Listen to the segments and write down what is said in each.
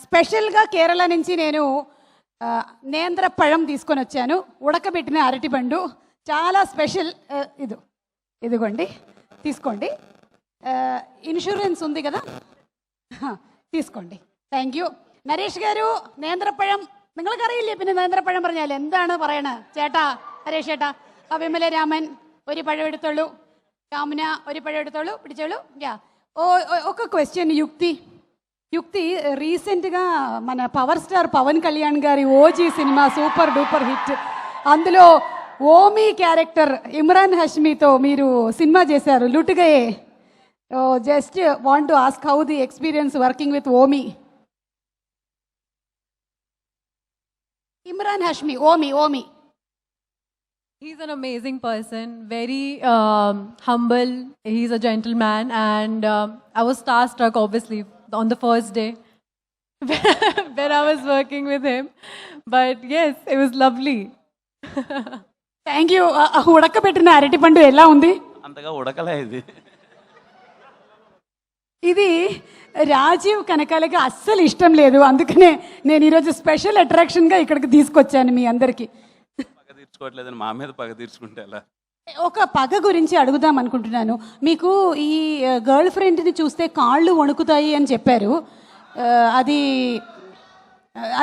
స్పెషల్గా కేరళ నుంచి నేను నేంద్రపഴం తీసుకొని వచ్చాను. ఉడకబెట్టిన అరటిపండు చాలా స్పెషల్. ఇదిగోండి తీసుకోండి. ఇన్సూరెన్స్ ఉంది కదా, തീസ്കോണ്ടി. Thank you. നരേഷ് ഗാരു നേന്ത്രപ്പഴം നിങ്ങൾക്ക് അറിയില്ലേ? പിന്നെ നേന്ത്രപ്പഴം പറഞ്ഞാൽ എന്താണ് പറയണത്? ചേട്ടാ നരേഷ് ചേട്ടാ, വിമല രാമൻ ഒരു പഴം എടുത്തോളൂ, കാമുന ഒരു പഴം എടുത്തോളൂ, പിടിച്ചോളൂ. ఒక క్వశ్చన్. యుక్తి రీసెంట్గా మన పవర్ స్టార్ పవన్ కళ్యాణ్ గారి ఓజీ సినిమా సూపర్ డూపర్ హిట్. అందులో ఓమీ క్యారెక్టర్ ఇమ్రాన్ హష్మీతో మీరు సినిమా చేశారు లుటుగయే. Just want to ask how the experience working with Omi. Imran Hashmi, Omi. He's an amazing person, very humble. He's a gentleman, and I was starstruck, obviously, on the first day when I was working with him. But yes, it was lovely. Thank you. ఉడకబెట్టిన అరటిపండు ఎలా ఉంది? అంతగా ఉడకలేదు. ఇది రాజీవ్ కనకాలకి అస్సలు ఇష్టం లేదు, అందుకనే నేను ఈరోజు స్పెషల్ అట్రాక్షన్గా ఇక్కడికి తీసుకొచ్చాను మీ అందరికీ. పగ తీర్చుకోవట్లేదని మా మీద పగ తీర్చుకుంటే ఎలా? ఒక పగ గురించి అడుగుదాం అనుకుంటున్నాను. మీకు ఈ గర్ల్ ఫ్రెండ్ని చూస్తే కాళ్ళు వణుకుతాయి అని చెప్పారు.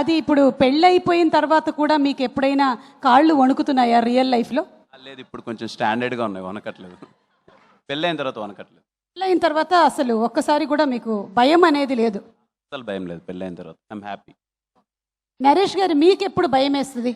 అది ఇప్పుడు పెళ్ళైపోయిన తర్వాత కూడా మీకు ఎప్పుడైనా కాళ్ళు వణుకుతున్నాయా రియల్ లైఫ్లో? లేదు, ఇప్పుడు కొంచెం స్టాండర్డ్గా ఉన్నాయి, వనకట్లేదు. పెళ్ళైన తర్వాత వనకట్లేదు. పెళ్ళైన తర్వాత అసలు ఒక్కసారి కూడా మీకు భయం అనేది లేదు? అసలు భయం లేదు పెళ్ళైన తర్వాత. I'm happy. నరేష్ గారు, మీకు ఎప్పుడు భయం వేస్తుంది?